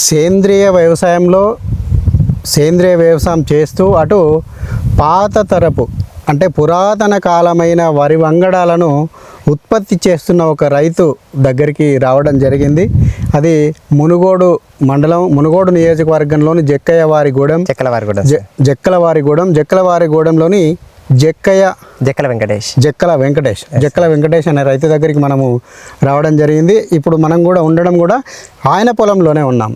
సేంద్రియ వ్యవసాయంలో సేంద్రియ వ్యవసాయం చేస్తూ అటు పాత తరపు అంటే పురాతన కాలమైన వరి వంగడాలను ఉత్పత్తి చేస్తున్న ఒక రైతు దగ్గరికి రావడం జరిగింది. అది మునుగోడు మండలం మునుగోడు నియోజకవర్గంలోని జక్కలవారిగూడెంలోని జక్కల వెంకటేష్ అనే రైతు దగ్గరికి మనము రావడం జరిగింది. ఇప్పుడు మనం కూడా ఉండడం కూడా ఆయన పొలంలోనే ఉన్నాం.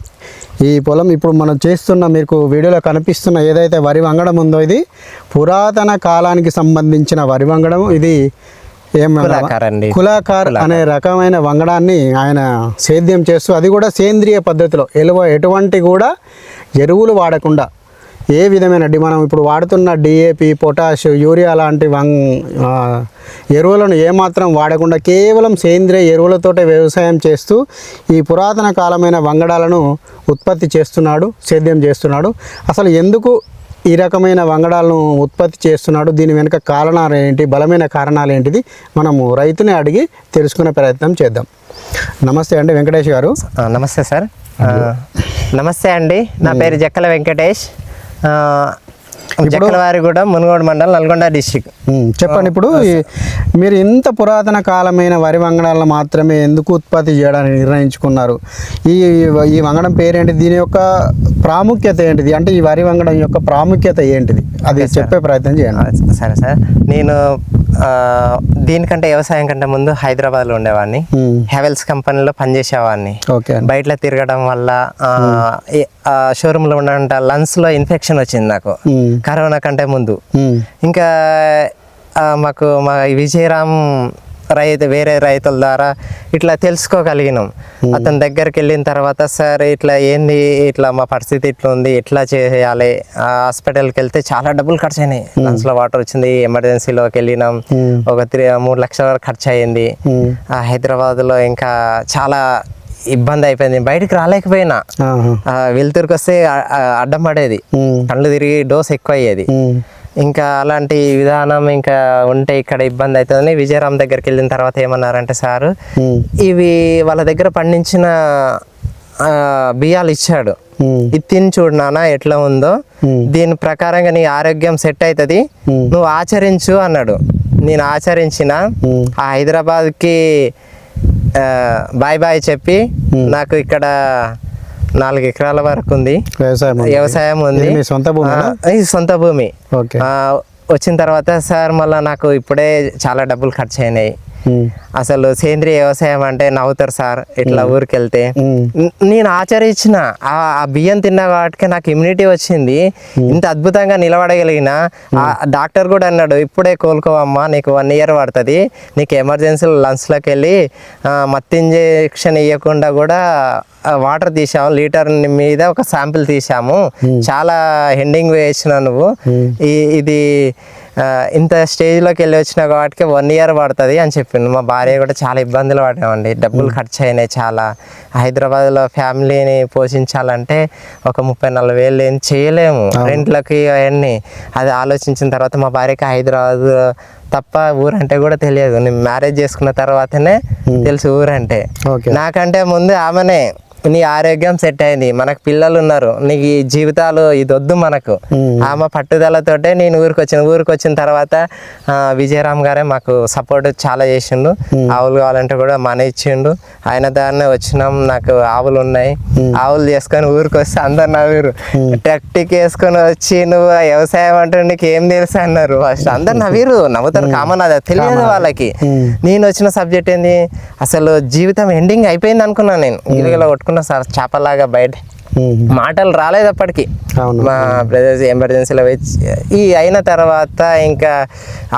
ఈ పొలం ఇప్పుడు మనం చేస్తున్న మీకు వీడియోలో కనిపిస్తున్న ఏదైతే వరి వంగడం ఉందో ఇది పురాతన కాలానికి సంబంధించిన వరి వంగడం. ఇది కులాకార్ అనే రకమైన వంగడాన్ని ఆయన సేద్యం చేస్తూ అది కూడా సేంద్రియ పద్ధతిలో ఎటువంటి కూడా ఎరువులు వాడకుండా ఏ విధమైన మనం ఇప్పుడు వాడుతున్న డిఏపి, పొటాష్, యూరియా లాంటి ఎరువులను ఏమాత్రం వాడకుండా కేవలం సేంద్రియ ఎరువులతోటే వ్యవసాయం చేస్తూ ఈ పురాతన కాలమైన వంగడాలను ఉత్పత్తి చేస్తున్నాడు, సేద్యం చేస్తున్నాడు. అసలు ఎందుకు ఈ రకమైన వంగడాలను ఉత్పత్తి చేస్తున్నాడు, దీని వెనుక కారణాలు ఏంటి, బలమైన కారణాలు ఏంటిది మనము రైతుని అడిగి తెలుసుకునే ప్రయత్నం చేద్దాం. నమస్తే అండి వెంకటేష్ గారు. నమస్తే సార్. నమస్తే అండి, నా పేరు జక్కల వెంకటేష్, జక్కలవారిగూడెం, మునుగోడు మండలం, నల్గొండ డిస్టిక్. చెప్పండి, ఇప్పుడు మీరు ఇంత పురాతన కాలమైన వరి వంగడాలను మాత్రమే ఎందుకు ఉత్పత్తి చేయడానికి నిర్ణయించుకున్నారు? ఈ వంగడం పేరేంటి, దీని యొక్క ప్రాముఖ్యత ఏంటిది, అంటే ఈ వరి వంగడం యొక్క ప్రాముఖ్యత ఏంటిది అది చెప్పే ప్రయత్నం చేయండి. సరే సార్, నేను దీనికంటే వ్యవసాయం కంటే ముందు హైదరాబాద్లో ఉండేవాడిని. హెవెల్స్ కంపెనీలో పనిచేసేవాడిని. బయటలో తిరగడం వల్ల షోరూంలో ఉన్న లంగ్స్లో ఇన్ఫెక్షన్ వచ్చింది నాకు కరోనా కంటే ముందు. ఇంకా మాకు మా విజయరామ్ వేరే రైతుల ద్వారా ఇట్లా తెలుసుకోగలిగినాం. అతని దగ్గరికి వెళ్ళిన తర్వాత, సార్ ఇట్లా ఏంది, ఇట్లా మా పరిస్థితి ఇట్లా ఉంది, ఎట్లా చేయాలి, హాస్పిటల్కి వెళ్తే చాలా డబ్బులు ఖర్చు అయినాయి. లంగ్స్లో వాటర్ వచ్చింది, ఎమర్జెన్సీలోకి వెళ్ళినాం, ఒక 3 లక్షల వరకు ఖర్చు అయ్యింది. హైదరాబాద్లో ఇంకా చాలా ఇబ్బంది అయిపోయింది, బయటికి రాలేకపోయినా. వెలుతురికి వస్తే అడ్డం పడేది, కళ్ళు తిరిగి డోస్ ఎక్కువ అయ్యేది. ఇంకా అలాంటి విధానం ఇంకా ఉంటే ఇక్కడ ఇబ్బంది అవుతుందని విజయరామ్ దగ్గరికి వెళ్ళిన తర్వాత ఏమన్నారంటే, సారు ఇవి వాళ్ళ దగ్గర పండించిన బియ్యాలు ఇచ్చాడు, ఇది తిని చూడు నాన్న ఎట్లా ఉందో, దీని ప్రకారంగా నీ ఆరోగ్యం సెట్ అవుతుంది, నువ్వు ఆచరించు అన్నాడు. నేను ఆచరించిన ఆ హైదరాబాద్కి బాయ్ బాయ్ చెప్పి నాకు ఇక్కడ 4 ఎకరాల వరకు ఉంది, వ్యవసాయం ఉంది, సొంత భూమి. వచ్చిన తర్వాత, సార్ మళ్ళీ నాకు ఇప్పుడే చాలా డబ్బులు ఖర్చు అయినాయి, అసలు సేంద్రియ వ్యవసాయం అంటే నవ్వుతారు సార్ ఇట్లా ఊరికి వెళ్తే. నేను ఆచరించిన ఆ బియ్యం తిన్నా కాబట్టి నాకు ఇమ్యూనిటీ వచ్చింది, ఇంత అద్భుతంగా నిలబడగలిగిన. డాక్టర్ కూడా అన్నాడు, ఇప్పుడే కోలుకోవమ్మా, నీకు 1 ఇయర్ పడుతుంది, నీకు ఎమర్జెన్సీలో లంగ్స్లోకి వెళ్ళి మత్తు ఇంజెక్షన్ ఇవ్వకుండా కూడా వాటర్ తీసాము, లీటర్ మీద ఒక శాంపిల్ తీసాము, చాలా హెండింగ్ వేసిన నువ్వు, ఇది ఇంత స్టేజ్లోకి వెళ్ళి వచ్చిన కాబట్టి 1 ఇయర్ పడుతుంది అని చెప్పిండు. మా భార్య కూడా చాలా ఇబ్బందులు పడ్డామండి, డబ్బులు ఖర్చు అయినాయి చాలా. హైదరాబాద్లో ఫ్యామిలీని పోషించాలంటే ఒక 30-40 వేలు ఏం చేయలేము, రెంట్లకి అవన్నీ. అది ఆలోచించిన తర్వాత మా భార్యకి హైదరాబాద్ తప్ప ఊరంటే కూడా తెలియదు. నేను మ్యారేజ్ చేసుకున్న తర్వాతనే తెలుసు ఊరంటే. నాకంటే ముందు ఆమెనే, నీ ఆరోగ్యం సెట్ అయింది, మనకు పిల్లలు ఉన్నారు, నీకు ఈ జీవితాలు ఇది వద్దు మనకు, ఆమె పట్టుదలతోటే నేను ఊరికి వచ్చిన తర్వాత విజయరామ్ గారే మాకు సపోర్ట్ చాలా చేసిండు. ఆవులు కావాలంటే కూడా మన ఇచ్చిండు, ఆయన దారినే వచ్చినాం. నాకు ఆవులు ఉన్నాయి, ఆవులు చేసుకొని ఊరికి వస్తే అందరు నవ్వురు, టెక్టిక్ వేసుకొని వచ్చి నువ్వు వ్యవసాయం అంటే నీకు ఏం తెలుసు అన్నారు. ఫస్ట్ అందరు నవ్వుతారు, కామన్, అది తెలియదు వాళ్ళకి. నేను వచ్చిన సబ్జెక్ట్ ఏంది, అసలు జీవితం ఎండింగ్ అయిపోయింది అనుకున్నాను నేను. గిలగిల కొట్టుకున్నా సార్, చేపలాగా బయట మాటలు రాలేదు అప్పటికి. మా బ్రదర్స్ ఎమర్జెన్సీలో అయిన తర్వాత ఇంకా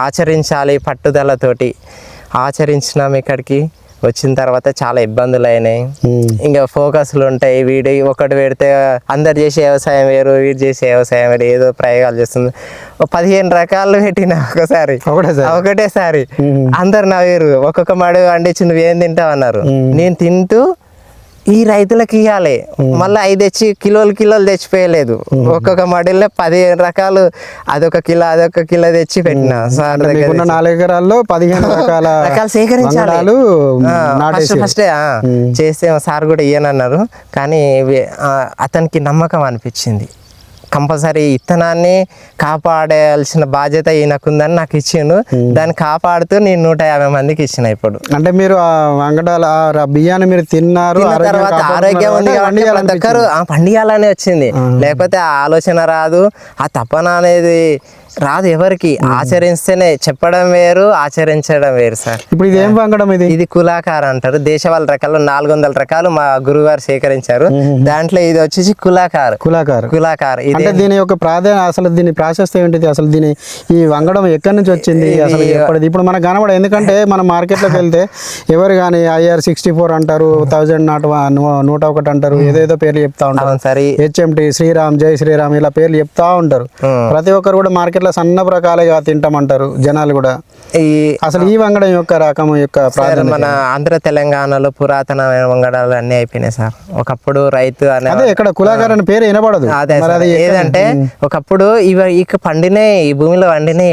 ఆచరించాలి పట్టుదలతోటి ఆచరించినాం. ఇక్కడికి వచ్చిన తర్వాత చాలా ఇబ్బందులు అయినాయి, ఇంకా ఫోకస్లు ఉంటాయి. వీడి ఒకటి పెడితే అందరు చేసే వ్యవసాయం వేరు, వీడు చేసే వ్యవసాయం వేరు, ఏదో ప్రయోగాలు చేస్తుంది. 15 రకాలు పెట్టిన ఒకటేసారి అందరు నవ్వేరు. ఒక్కొక్క మడు వండించి నువ్వేం తింటావు అన్నారు. నేను తింటూ ఈ రైతులకు ఇవ్వాలి. మళ్ళీ 5 తెచ్చి కిలోలు తెచ్చిపోయలేదు. ఒక్కొక్క మడిలో 15 రకాలు, అదొక కిలో తెచ్చి పెట్టిన సార్ దగ్గర. 4 ఎకరాల్లో 15 రకాలు సేకరించాలి. ఫస్ట్ చేస్తే సార్ కూడా ఇయ్యనన్నారు. కానీ అతనికి నమ్మకం అనిపించింది, కంపల్సరీ ఇత్తనాన్ని కాపాడాల్సిన బాధ్యత ఈయనకుందని నాకు ఇచ్చిండు. దాన్ని కాపాడుతూ నేను 150 మందికి ఇచ్చిన. ఇప్పుడు అంటే మీరు ఆ వంగడాల బియ్యాన్ని మీరు తిన్నారు, తర్వాత ఆరోగ్యం ఉంది కాబట్టి ప్రతి ఒక్కరు పండియాలని వచ్చింది. లేకపోతే ఆ ఆలోచన రాదు, ఆ తపన అనేది రాదు ఎవరికి. ఆచరిస్తేనే, చెప్పడం వేరు, ఆచరించడం వేరు సార్. ఇప్పుడు ఇది ఏం వంగడం? ఇది కులాకార అంటారు. దేశవాళ రకాలు 400 రకాలు మా గురుగారు సేకరించారు. దాంట్లో ఇది వచ్చేసి కులాకార. అంటే దీని యొక్క ప్రాధాన్యత, అసలు దీని ప్రాశస్త్యం ఏంటిది? అసలు దీని ఈ వంగడం ఎక్కడి నుంచి వచ్చింది అసలు? ఇప్పుడు మనకు కనబడ, ఎందుకంటే మనం మార్కెట్లోకి వెళ్తే ఎవరు కానీ IR 64 అంటారు, 1001 అంటారు, ఏదేదో పేర్లు చెప్తా ఉంటారు. HMT, శ్రీరామ్, జై శ్రీరామ్, ఇలా పేర్లు చెప్తా ఉంటారు. ప్రతి ఒక్కరు కూడా మార్కెట్ సన్న రకాలుగా తింటామంటారు జనాలు కూడా. అసలు ఈ వంగడం యొక్క రకం యొక్క ప్రాధాన్యత? మన ఆంధ్ర తెలంగాణలో పురాతనమైన వంగడాలు అన్ని అయిపోయినాయి సార్. ఒకప్పుడు రైతు అదే ఇక్కడ కులాకార అని పేరు వినబడదు. ఏదంటే ఒకప్పుడు ఇక పండినే, ఈ భూమిలో వండినే,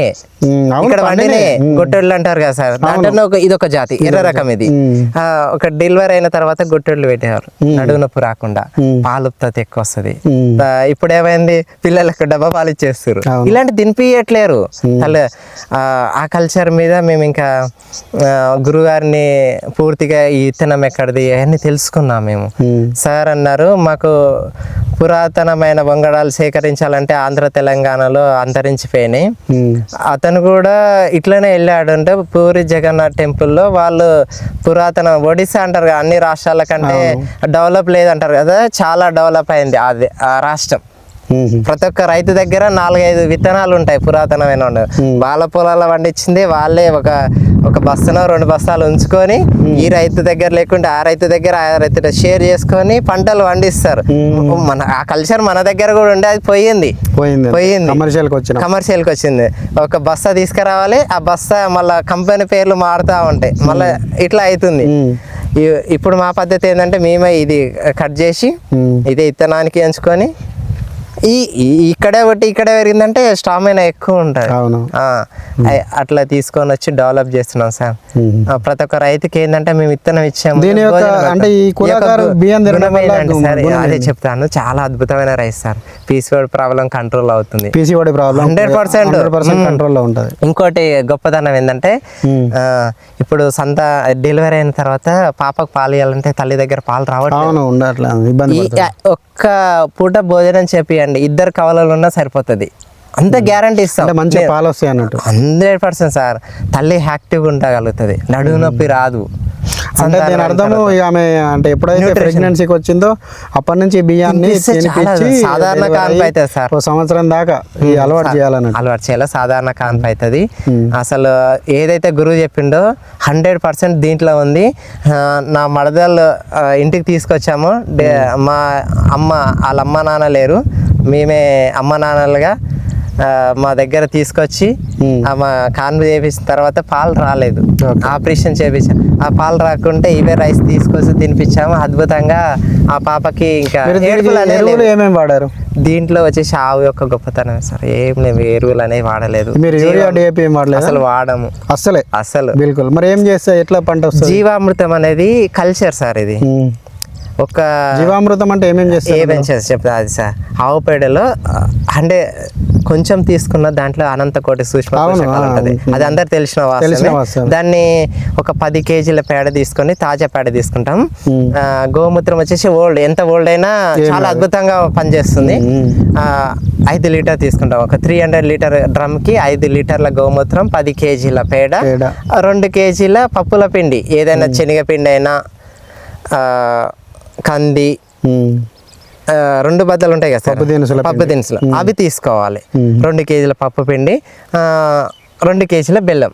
ఇక్కడ వండినే గొట్టెళ్ళు అంటారు కదా సార్. దాంట్లో ఇది ఒక జాతి ఎర్ర రకం. ఇది ఒక డెలివరీ అయిన తర్వాత గొట్టెళ్ళు పెట్టేవారు, నడువు నొప్పి రాకుండా, పాలు ఉత్పత్తి ఎక్కువ వస్తుంది. ఇప్పుడు ఏమైంది, పిల్లలకు డబ్బా పాలు ఇచ్చేస్తారు. ఇలాంటి తినిపించట్లేరు. ఆ కల్చర్ మీద మేము ఇంకా గురుగారిని పూర్తిగా ఈ ఇత్తనం ఎక్కడిది అవన్నీ తెలుసుకున్నాం మేము. సార్ అన్నారు, మాకు పురాతనమైన వంగడాలు సేకరించాలంటే ఆంధ్ర తెలంగాణలో అంతరించిపోయినాయి. అతను కూడా ఇట్లనే వెళ్ళాడు. అంటే పూరి జగన్నాథ్ టెంపుల్లో వాళ్ళు పురాతన ఒడిశా అంటారు కదా, అన్ని రాష్ట్రాల కంటే డెవలప్ లేదంటారు కదా, చాలా డెవలప్ అయింది అది ఆ రాష్ట్రం. ప్రతి ఒక్క రైతు దగ్గర 4-5 విత్తనాలు ఉంటాయి పురాతనమైన. వాళ్ళ పొలాల పండించింది వాళ్ళే ఒక బస్తానో 2 బస్తాలు ఉంచుకొని, ఈ రైతు దగ్గర లేకుంటే ఆ రైతు దగ్గర, ఆ రైతు షేర్ చేసుకొని పంటలు పండిస్తారు. మన ఆ కల్చర్ మన దగ్గర కూడా ఉండే, అది పోయింది. కమర్షియల్కి వచ్చింది. ఒక బస్తా తీసుకురావాలి, ఆ బస్తా మళ్ళీ కంపెనీ పేర్లు మారుతూ ఉంటాయి, మళ్ళీ ఇట్లా అవుతుంది. ఇప్పుడు మా పద్ధతి ఏంటంటే, మేమే ఇది కట్ చేసి ఇదే ఇత్తనానికి ఎంచుకొని ఇక్కడే పెరిగిందంటే స్టామినా ఎక్కువ ఉంటుంది. అట్లా తీసుకొని వచ్చి డెవలప్ చేస్తున్నాం సార్. ప్రతి ఒక్క రైతుకి ఏంటంటే మేము విత్తనం ఇచ్చాము. అదే చెప్తాను, చాలా అద్భుతమైన rice sir. PCOD problem control అవుతుంది, 100% కంట్రోల్ లో ఉంటుంది. ఇంకోటి గొప్పదనం ఏంటంటే, ఇప్పుడు డెలివరీ అయిన తర్వాత పాపకు పాలు ఇవ్వాలంటే తల్లి దగ్గర పాలు రావట్లేదు. ఒక్క పూట భోజనం చేపియండి, 2 కవలలు ఉన్నా సరిపోతుంది. అంత గ్యారంటీ ఇస్తాం, మంచి పాలు వస్తాయి అన్నట్టు. 100% సార్. తల్లి యాక్టివ్గా ఉండగలుగుతుంది, నడుము నొప్పి రాదు. అంటే దీని అర్థము ఆమె అంటే ఎప్పుడైతే ప్రెగ్నెన్సీకి వచ్చిందో అప్పటి నుంచి బియ్యాన్ని సాధారణ కాన్పు అవుతుంది సార్. 1 సంవత్సరం దాకా అలవాటు చేయాలి. సాధారణ కాన్పు అవుతుంది. అసలు ఏదైతే గురువు చెప్పిండో 100% దీంట్లో ఉంది. నా మడదలు ఇంటికి తీసుకొచ్చాము. మా వాళ్ళ అమ్మ నాన్న లేరు, మేమే అమ్మ నాన్నలుగా మా దగ్గర తీసుకొచ్చి ఆమె కాన్పు చేపించిన తర్వాత పాలు రాలేదు, ఆపరేషన్ చేపించాం. ఆ పాలు రాకుంటే ఇవే రైస్ తీసుకొచ్చి తినిపించాము. అద్భుతంగా ఆ పాపకి ఇంకా ఏమేమి వాడారు దీంట్లో వచ్చేసి ఆవు యొక్క గొప్పతనం సార్. ఏం లేవు, ఎరువులు అనేవి వాడలేదు. అసలు వాడము, అసలు బిల్కుల్. మరి ఏం చేస్తే ఎట్లా పంట వస్తుంది? జీవామృతం అనేది కల్చర్ సార్. ఇది ఒక జీవామృతం అంటే ఏమేమి చేస్తారు చెప్తా. అది సార్, ఆవు పేడలో అంటే కొంచెం తీసుకున్న దాంట్లో అనంతకోటి సూక్ష్మ పోషకాలు ఉంటుంది, అది అందరు తెలిసిన వాస్తవమే. దాన్ని ఒక 10 కేజీల పేడ తీసుకొని, తాజా పేడ తీసుకుంటాం. గోమూత్రం వచ్చేసి ఎంత ఓల్డ్ అయినా చాలా అద్భుతంగా పనిచేస్తుంది. 5 లీటర్ తీసుకుంటాం. ఒక 300 లీటర్ డ్రమ్ కి 5 లీటర్ల గోమూత్రం, 10 కేజీల పేడ, 2 కేజీల పప్పుల పిండి, ఏదైనా శనగపిండి అయినా, కంది, 2 బద్దలు ఉంటాయి కదా సార్, పప్పు దినుసులు, అవి తీసుకోవాలి. 2 కేజీల పప్పు పిండి, 2 కేజీల బెల్లం.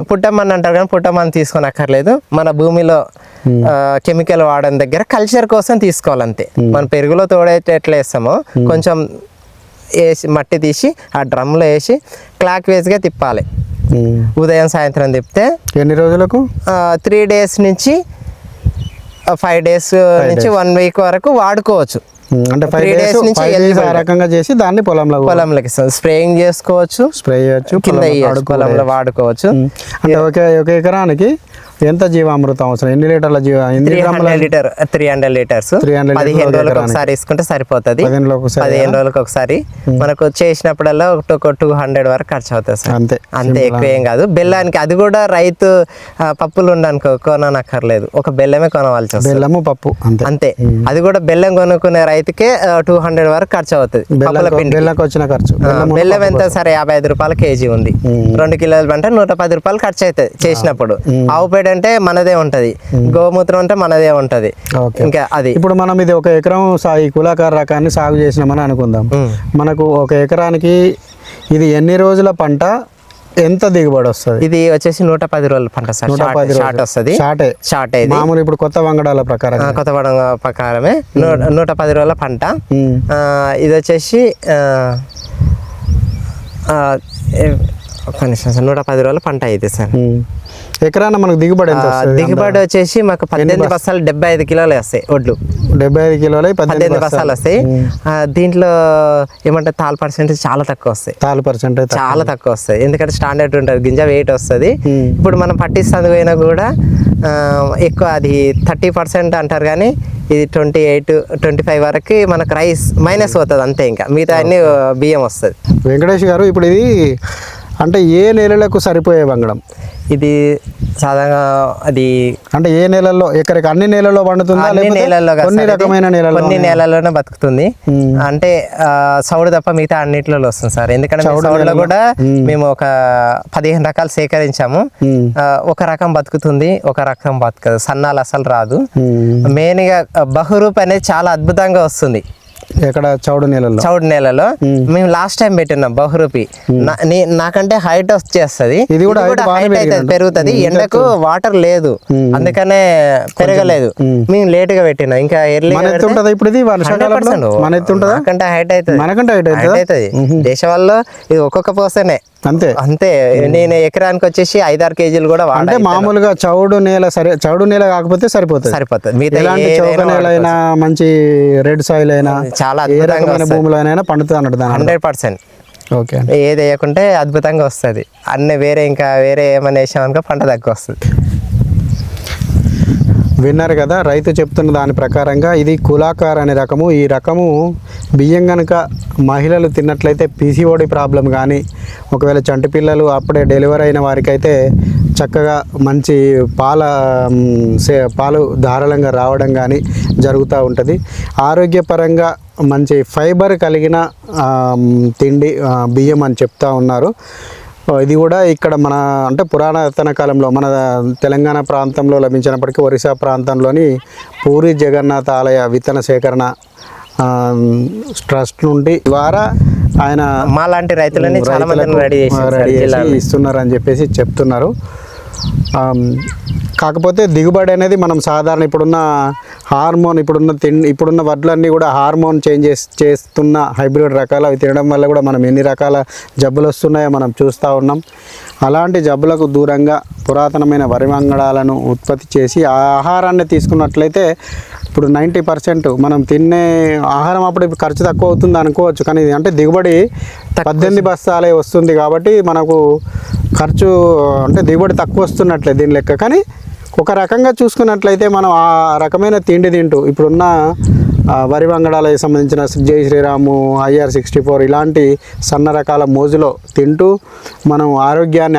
పుట్టమని అంటారు కానీ పుట్టమని తీసుకొని అక్కర్లేదు. మన భూమిలో కెమికల్ వాడడం దగ్గర కల్చర్ కోసం తీసుకోవాలంతే. మన పెరుగులో తోడైతే ఎట్లా వేస్తామో కొంచెం వేసి మట్టి తీసి ఆ డ్రమ్లో వేసి క్లాక్ వేస్గా తిప్పాలి. ఉదయం సాయంత్రం తిప్పితే ఎన్ని రోజులకు? 3 డేస్ నుంచి 5 days నుంచి 1 week వరకు వాడుకోవచ్చు. అంటే 5 3 days days నుంచి ఆ రకంగా చేసి దాన్ని పొలంలోకి ఇస్తాం. స్ప్రేయింగ్ చేసుకోవచ్చు, స్ప్రే చేయొచ్చు, కింద పొలంలో వాడుకోవచ్చు. అంటే ఒక ఎకరానికి ఎంత జీవామృతం అవసరం? ఎన్ని లీటర్ల 300 లీటర్స్ 15 రోజులకు ఒకసారి వేసుకుంటే సరిపోతుంది. 15 రోజులకు ఒకసారి మనకు చేసినప్పుడల్లా ఒక 200 వరకు ఖర్చు అవుతుంది సార్. అంతే, ఎక్కువ ఏం కాదు. బెల్లానికి అది కూడా రైతు పప్పులు ఉండనుకో కొనక్కర్లేదు, ఒక బెల్లమే కొనవలసి వస్తుంది. బెల్లము పప్పు అంతే. అది కూడా బెల్లం కొనుక్కునే రైతుకే 200 వరకు ఖర్చు అవుతుంది. బెల్లకు వచ్చిన ఖర్చు, బెల్లం ఎంత సరే 55 రూపాయలు కేజీ ఉంది. 2 కిలోలు అంటే 110 రూపాయలు ఖర్చు అవుతుంది చేసినప్పుడు. ఆవు పేడ అంటే మనదే ఉంటది, గోమూత్రం అంటే మనదే ఉంటది. ఇంకా అది ఇప్పుడు మనం ఇది ఒక ఎకరం ఈ కులాకార రకాన్ని సాగు చేసినామని అనుకుందాం. మనకు ఒక ఎకరానికి ఇది ఎన్ని రోజుల పంట, ఎంత దిగుబడి వస్తుంది? ఇది వచ్చేసి 110 రోజుల పంట సార్. షార్ట్ వస్తుంది. షార్ట్ మామూలు ఇప్పుడు కొత్త వంగడాల ప్రకారమే 110 రోజుల పంట. ఇది వచ్చేసి ఒక్క నిమిషం సార్, 110 రోజుల పంట అయితే సార్. ఎకరాన మనకు దిగుబడి ఎంత? దిగుబడి వచ్చేసి మాకు 18 బస్తాలు 75 కిలోలు వస్తాయి. వడ్లు 75 కిలోలు 18 బస్తాలు వస్తాయి. దీంట్లో ఏమంటే తాల్ పర్సెంటేజ్ చాలా తక్కువ వస్తాయి. చాలా తక్కువ వస్తాయి, ఎందుకంటే స్టాండర్డ్ ఉంటుంది, గింజ వెయిట్ వస్తుంది. ఇప్పుడు మనం పట్టిస్తుంది పోయినా కూడా ఎక్కువ అది 30% అంటారు, కానీ ఇది 28-25 వరకు మనకు రైస్ మైనస్ అవుతుంది అంతే. ఇంకా మిగతా అన్ని బియ్యం వస్తుంది. వెంకటేష్ గారు, ఇప్పుడు ఇది అంటే ఏ నెలలకు సరిపోయే వంగడం? ఇది సాధారణంగా అది అంటే ఏ నెలల్లో, ఎకరికి అన్ని నెలల్లో పండుతుందా? కొన్ని రకమైన కొన్ని నెలల్లోనే బతుకుతుంది. అంటే సౌడు తప్ప మిగతా అన్నిటిలో వస్తుంది సార్. ఎందుకంటే సౌడులో కూడా మేము ఒక 15 రకాలు సేకరించాము. ఒక రకం బతుకుతుంది, ఒక రకం బతుకదు. సన్నాలు అసలు రాదు. మెయిన్ గా బహురూప్ అనేది చాలా అద్భుతంగా వస్తుంది. ఎక్కడ? చౌడు నేలలో మేము లాస్ట్ టైం పెట్టినాం బహురూపి. నాకంటే హైట్ వచ్చేస్తుంది, ఇది కూడా హైట్ అయితే పెరుగుతుంది. ఎండకు వాటర్ లేదు, అందుకనే పెరగలేదు. మేము లేట్ గా పెట్టినాం. ఇంకా నాకంటే హైట్ అవుతుంది. దేశవాళ్ళలో ఇది ఒక్కొక్క పోసనే అంతే. నేను ఎకరానికి వచ్చేసి 5-6 కేజీలు కూడా అంటే మామూలుగా చౌడు నేల చౌడు నేల కాకపోతే సరిపోతుంది. ఎలాంటి చౌక నేల అయినా, మంచి రెడ్ సాయిల్ అయినా, చాలా ఏ రకమైన భూములైనా పండుతుంది అన్నట్టు 100%. ఓకే, ఏది వేయకుంటే అద్భుతంగా వస్తుంది. అన్నీ వేరే ఏమైనా వేసామనుకో పంట తక్కువ వస్తుంది. విన్నారు కదా, రైతు చెప్తున్న దాని ప్రకారంగా ఇది కులాకార్ అనే రకము. ఈ రకము బియ్యం కనుక మహిళలు తిన్నట్లయితే పీసీఓడి ప్రాబ్లం కానీ, ఒకవేళ చంటి పిల్లలు అప్పుడే డెలివరీ అయిన వారికైతే చక్కగా మంచి పాలు ధారాళంగా రావడం కానీ జరుగుతూ ఉంటుంది. ఆరోగ్యపరంగా మంచి ఫైబర్ కలిగిన తిండి బియ్యం అని చెప్తా ఉన్నారు. ఇది కూడా ఇక్కడ మన అంటే పురాతన కాలంలో మన తెలంగాణ ప్రాంతంలో లభించినప్పటికీ ఒరిస్సా ప్రాంతంలోని పూరి జగన్నాథ ఆలయ విత్తన సేకరణ ట్రస్ట్ నుండి ద్వారా ఆయన మాలాంటి రైతులని రెడీ చేసి ఇస్తున్నారని చెప్పేసి చెప్తున్నారు. కాకపోతే దిగుబడి అనేది మనం సాధారణ ఇప్పుడున్న వడ్లన్నీ కూడా హార్మోన్ చేస్తున్న హైబ్రిడ్ రకాలు. అవి తినడం వల్ల కూడా మనం ఎన్ని రకాల జబ్బులు వస్తున్నాయో మనం చూస్తూ ఉన్నాం. అలాంటి జబ్బులకు దూరంగా పురాతనమైన వరి వంగడాలను ఉత్పత్తి చేసి ఆ ఆహారాన్ని తీసుకున్నట్లయితే ఇప్పుడు 90% మనం తినే ఆహారం అప్పుడు ఖర్చు తక్కువ అవుతుంది అనుకోవచ్చు, కానీ అంటే దిగుబడి 18 బస్తాలే వస్తుంది కాబట్టి మనకు ఖర్చు అంటే దిగుబడి తక్కువ వస్తున్నట్లే దీని లెక్క. కానీ ఒక రకంగా చూసుకున్నట్లయితే మనం ఆ రకమైన తిండి తింటూ ఇప్పుడున్న వరి వంగడాలకు సంబంధించిన జై శ్రీరాము, IR64 ఇలాంటి సన్న రకాల మోజులో తింటూ మనం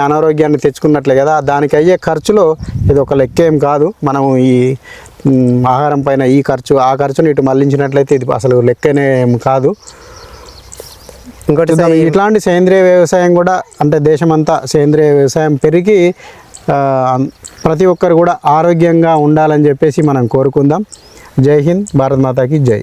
అనారోగ్యాన్ని తెచ్చుకున్నట్లే కదా. దానికి అయ్యే ఖర్చులో ఇది ఒక లెక్కేం కాదు. మనం ఈ ఆహారం పైన ఆ ఖర్చుని ఇటు మళ్లించినట్లయితే ఇది అసలు లెక్కనే కాదు. ఇంకోటి ఇట్లాంటి సేంద్రియ వ్యవసాయం కూడా అంటే దేశమంతా సేంద్రియ వ్యవసాయం పెరిగి ప్రతి ఒక్కరు కూడా ఆరోగ్యంగా ఉండాలని చెప్పేసి మనం కోరుకుందాం. జై హింద్, భారత్ మాతాకి జై.